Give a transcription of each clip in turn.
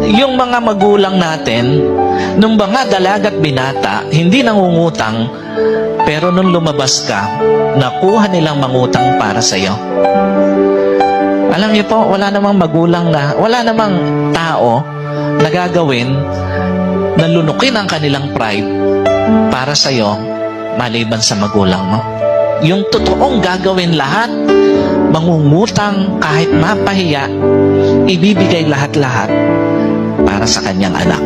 yung mga magulang natin, nung mga dalagat binata, hindi nangungutang, pero nung lumabas ka, nakuha nilang mangutang para sa'yo. Alam niyo po, wala namang magulang wala namang tao na gagawin na lunukin ang kanilang pride para sa'yo, maliban sa magulang mo. Yung totoong gagawin lahat, mangungutang kahit mapahiya, ibibigay lahat-lahat para sa kanyang anak.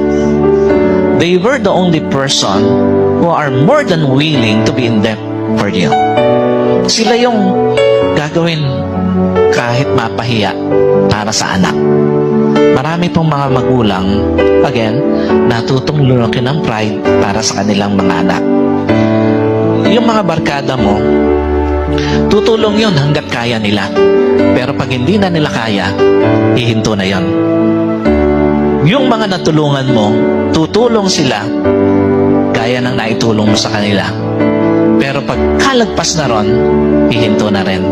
They were the only person who are more than willing to be in debt for you. Sila yung gagawin kahit mapahiya para sa anak. Marami pong mga magulang, again, natutong lunukin ng pride para sa kanilang mga anak. Yung mga barkada mo, tutulong yun hanggat kaya nila. Pero pag hindi na nila kaya, hihinto na yon. Yung mga natulungan mo, tutulong sila gaya ng naitulong mo sa kanila. Pero pag kalagpas na ron, hihinto na rin.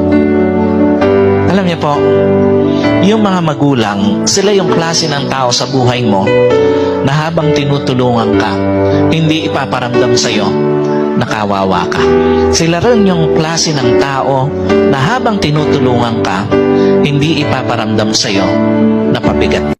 Alam niyo po, yung mga magulang, sila yung klase ng tao sa buhay mo na habang tinutulungan ka, hindi ipaparamdam sa'yo na kawawa ka. Sila rin yung klase ng tao na habang tinutulungan ka, hindi ipaparamdam sa'yo na pabigat.